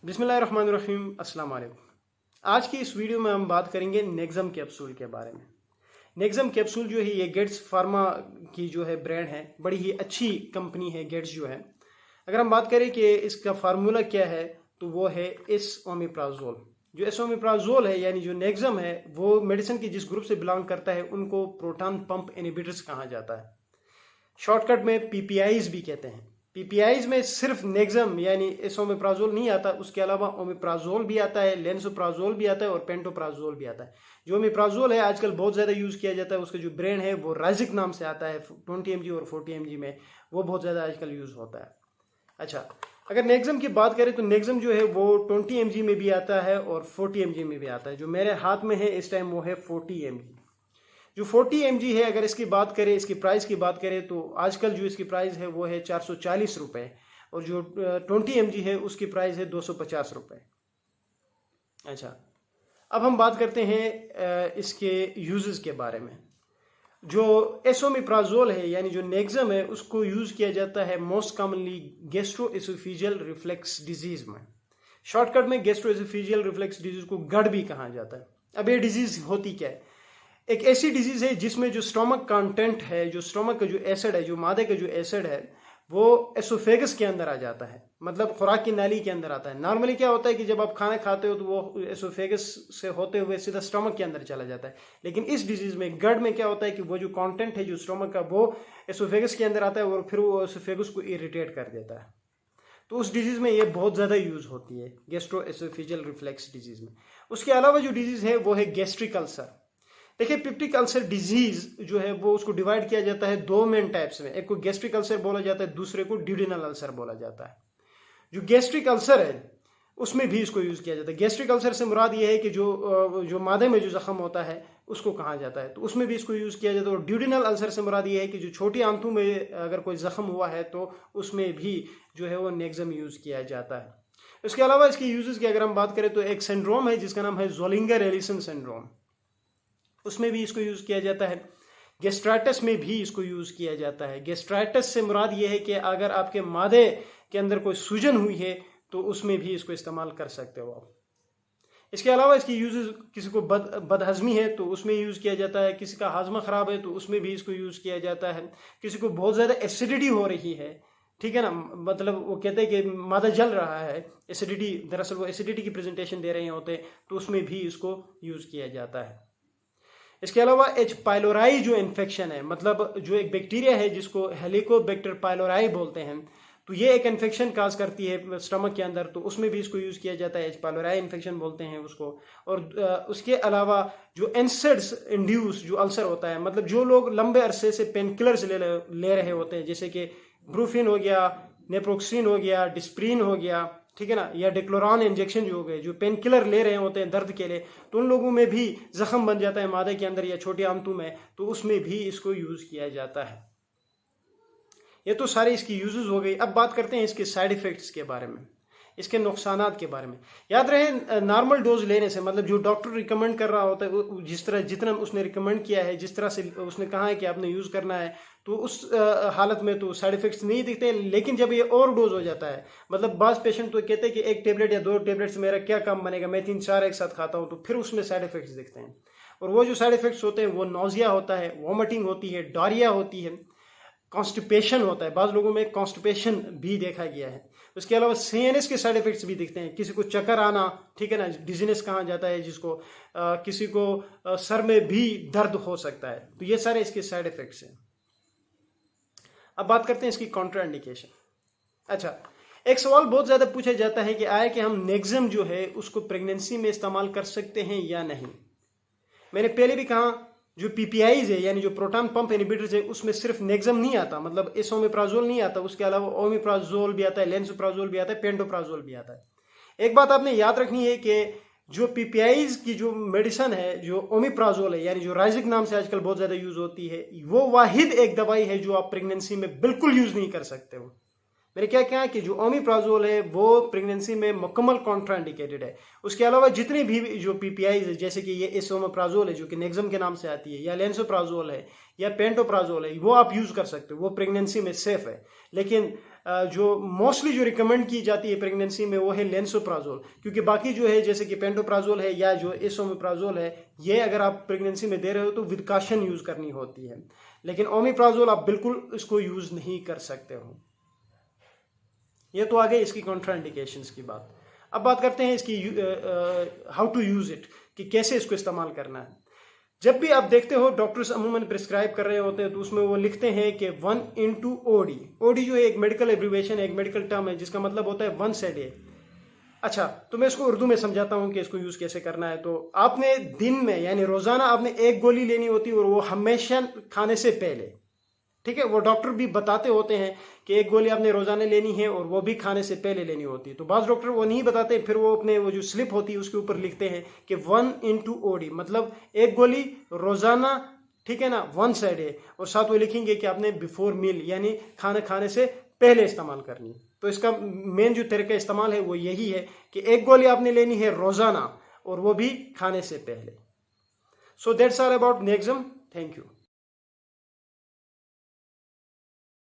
बिस्मिल्लाहिर्रहमानिर्रहीम, अस्सलाम वालेकुम। आज की इस वीडियो में हम बात करेंगे नेक्सम कैप्सूल के बारे में। नेक्सम कैप्सूल जो है ये गेट्स फार्मा की जो है ब्रांड है, बड़ी ही अच्छी कंपनी है गेट्स जो है। अगर हम बात करें कि इसका फार्मूला क्या है तो वो है एसओमेप्राजोल। जो एसओमेप्राजोल है यानी जो नेक्सम है वो मेडिसिन की जिस ग्रुप से बिलोंग करता है उनको प्रोटॉन पंप इनहिबिटर्स कहा जाता है। शॉर्टकट में पीपीआईज भी कहते हैं। पीपीआईज में सिर्फ नेक्सम यानी एसोमेप्राजोल नहीं आता, उसके अलावा ओमेप्राजोल भी आता है, लेंसोप्राजोल भी आता है और पेंटोप्राजोल भी आता है। जो ओमेप्राजोल है आजकल बहुत ज़्यादा यूज़ किया जाता है, उसका जो ब्रांड है वो राजिक नाम से आता है। 20 mg और 40 mg में वो बहुत ज़्यादा आजकल यूज़ होता है। अच्छा, अगर नेक्सम की बात करें तो नेक्सम जो है वो 20 mg में भी आता है और 40 mg में भी आता है। जो मेरे हाथ में है इस टाइम वो है 40 mg। जो 40 mg है, अगर इसकी बात करें, इसकी प्राइस की बात करें तो आजकल जो इसकी प्राइस है वो है 440 रुपये और जो 20 mg है उसकी प्राइस है 250 रुपये। अच्छा, अब हम बात करते हैं इसके यूजेस के बारे में। जो एसोमेप्राजोल है यानी जो नेक्सम है उसको यूज़ किया जाता है most commonly gastro-oesophageal reflex disease में। शॉर्टकट में गैस्ट्रोएसोफेजियल रिफ्लेक्स डिजीज को गढ़ भी कहा जाता है। अब ये डिजीज होती क्या है? एक ऐसी डिजीज है जिसमें जो स्टोमक कंटेंट है, जो स्टोमक का जो एसिड है, जो मादे का जो एसिड है वो एसोफेगस के अंदर आ जाता है, मतलब खुराक की नाली के अंदर आता है। नॉर्मली क्या होता है कि जब आप खाना खाते हो तो वो एसोफेगस से होते हुए सीधा स्टोमक के अंदर चला जाता है। लेकिन इस डिजीज में गढ़ में क्या होता है कि वो जो कंटेंट है जो स्टोमक का वो एसोफेगस के अंदर आता है और फिर वो एसोफेगस को इरिटेट कर देता है। तो उस डिजीज में ये बहुत ज़्यादा यूज होती है, गैस्ट्रो एसोफेजियल रिफ्लेक्स डिजीज में। उसके अलावा जो डिजीज है वो है गैस्ट्रिक अल्सर। देखिए, पेप्टिक अल्सर डिजीज जो है वो उसको डिवाइड किया जाता है दो मेन टाइप्स में। एक को गैस्ट्रिक अल्सर बोला जाता है, दूसरे को ड्यूडेनल अल्सर बोला जाता है। जो गैस्ट्रिक अल्सर है उसमें भी इसको यूज किया जाता है। गैस्ट्रिक अल्सर से मुराद ये है कि जो मादे में जो जख्म होता है उसको कहा जाता है, तो उसमें भी इसको यूज किया जाता है। और ड्यूडेनल अल्सर से मुराद ये है कि जो छोटी आंतों में अगर कोई जख्म हुआ है तो उसमें भी जो है वो नेक्सम यूज किया जाता है। इसके अलावा इसके यूजेस की अगर हम बात करें तो एक सिंड्रोम है जिसका नाम है ज़ोलिंगर एलिसन सिंड्रोम, उसमें भी इसको यूज किया जाता है। गैस्ट्राइटिस में भी इसको यूज किया जाता है। गैस्ट्राइटिस से मुराद ये है कि अगर आपके मादे के अंदर कोई सूजन हुई है तो उसमें भी इसको इस्तेमाल कर सकते हो आप। इसके अलावा इसकी यूजेस, किसी को बदहजमी है तो उसमें यूज किया जाता है, किसी का हाजमा खराब है तो उसमें भी इसको यूज किया जाता है, किसी को बहुत ज्यादा एसिडिटी हो रही है, ठीक है ना, मतलब वो कहते हैं कि मादा जल रहा है, एसिडिटी, दरअसल वो एसिडिटी की प्रेजेंटेशन दे रहे होते हैं, तो उसमें भी इसको यूज किया जाता है। इसके अलावा एच पाइलोराई जो इन्फेक्शन है, मतलब जो एक बैक्टीरिया है जिसको हेलिकोबैक्टर पाइलोराई बोलते हैं, तो ये एक इन्फेक्शन काज करती है स्टमक के अंदर, तो उसमें भी इसको यूज किया जाता है। एच पाइलोराई इन्फेक्शन बोलते हैं उसको। और उसके अलावा जो एनसेड्स इंड्यूस जो अल्सर होता है, मतलब जो लोग लंबे अरसे से पेन किलर्स ले रहे होते हैं, जैसे कि ब्रूफिन हो गया, नेप्रोक्सिन हो गया, डिस्प्रिन हो गया, ठीक है ना, या डिक्लोरान इंजेक्शन जो हो गए, जो पेन किलर ले रहे होते हैं दर्द के लिए, तो उन लोगों में भी जख्म बन जाता है मादे के अंदर या छोटी आंतों में, तो उसमें भी इसको यूज किया जाता है। ये तो सारी इसकी यूजेस हो गई। अब बात करते हैं इसके साइड इफेक्ट्स के बारे में, इसके नुकसानात के बारे में। याद रहे, नॉर्मल डोज लेने से, मतलब जो डॉक्टर रिकमेंड कर रहा होता है, जिस तरह जितना उसने रिकमेंड किया है, जिस तरह से उसने कहा है कि आपने यूज़ करना है, तो उस हालत में तो साइड इफेक्ट्स नहीं दिखते। लेकिन जब ये ओवर डोज हो जाता है, मतलब बाज़ पेशेंट तो कहते हैं कि एक टेबलेट या 2 टेबलेट से मेरा क्या काम बनेगा, मैं 3-4 एक साथ खाता हूँ, तो फिर उसमें साइड इफेक्ट्स दिखते हैं। और वो जो साइड इफेक्ट्स होते हैं वो नोजिया होता है, वॉमिटिंग होती है, डायरिया होती है, कॉन्स्टिपेशन होता है। बाद लोगों में कॉन्स्टिपेशन भी देखा गया है। उसके अलावा सीएनएस के साइड इफेक्ट्स भी दिखते हैं, किसी को चक्कर आना, ठीक है ना, डिजीनेस कहा जाता है जिसको, किसी को सर में भी दर्द हो सकता है। तो ये सारे इसके साइड इफेक्ट्स हैं। अब बात करते हैं इसकी कॉन्ट्राइंडिकेशन। अच्छा, एक सवाल बहुत ज़्यादा पूछा जाता है कि आया कि हम नेक्सम जो है उसको प्रेगनेंसी में इस्तेमाल कर सकते हैं या नहीं। मैंने पहले भी कहा, जो पीपीआईज है यानी जो प्रोटॉन पंप इनहिबिटर्स है उसमें सिर्फ नेक्सम नहीं आता, मतलब एसोमेप्राजोल नहीं आता, उसके अलावा ओमेप्राजोल भी आता है, लेंसोप्राजोल भी आता है, पेंटोप्राजोल भी आता है। एक बात आपने याद रखनी है कि जो पीपीआईज की जो मेडिसिन है, जो ओमेप्राजोल है यानी जो राइजिक नाम से आजकल बहुत ज़्यादा यूज होती है, वो वाहिद एक दवाई है जो आप प्रेगनेंसी में बिल्कुल यूज नहीं कर सकते हो। मैंने क्या कहा कि जो ओमिप्राजोल है वो प्रेगनेंसी में मुकम्मल कॉन्ट्राइंडिकेटेड है। उसके अलावा जितने भी जो पीपीआईज है, जैसे कि ये एसोमेप्राजोल है जो कि नेक्सम के नाम से आती है, या लेंसोप्राजोल है या पेंटोप्राजोल है, वो आप यूज़ कर सकते हो, वो प्रेगनेंसी में सेफ है। लेकिन जो मोस्टली जो रिकमेंड की जाती है प्रेगनेंसी में वो है लेंसोप्राजोल, क्योंकि बाकी जो है जैसे कि पेंटोप्राजोल है या जो एसोमेप्राजोल है, ये अगर आप प्रेगनेंसी में दे रहे हो तो विद काशन यूज़ करनी होती है। लेकिन ओमिप्राजोल आप बिल्कुल इसको यूज़ नहीं कर सकते हो। ये तो आ गई इसकी कॉन्ट्राइंडिकेशंस की बात। अब बात करते हैं इसकी हाउ टू यूज़ इट, कि कैसे इसको इस्तेमाल करना है। जब भी आप देखते हो डॉक्टर्स अमूमन प्रिस्क्राइब कर रहे होते हैं तो उसमें वो लिखते हैं कि 1/OD। ओडी जो है एक मेडिकल एब्रीवेशन है, एक मेडिकल टर्म है जिसका मतलब होता है वंस ए डे। अच्छा, तो मैं इसको उर्दू में समझाता हूँ कि इसको यूज़ कैसे करना है। तो आपने दिन में यानी रोज़ाना आपने एक गोली लेनी होती है, और वो हमेशा खाने से पहले, ठीक है। वो डॉक्टर भी बताते होते हैं कि एक गोली आपने रोजाना लेनी है और वो भी खाने से पहले लेनी होती है। तो बाज़ डॉक्टर वो नहीं बताते, फिर वो अपने वो जो स्लिप होती है उसके ऊपर लिखते हैं कि 1/OD, मतलब एक गोली रोजाना, ठीक है ना, वंस अ डे। और साथ वो लिखेंगे कि आपने बिफोर मील यानी खाना खाने से पहले इस्तेमाल करनी है। तो इसका मेन जो तरीका इस्तेमाल है वो यही है कि एक गोली आपने लेनी है रोजाना और वो भी खाने से पहले। So that's all about Nexium. Thank you.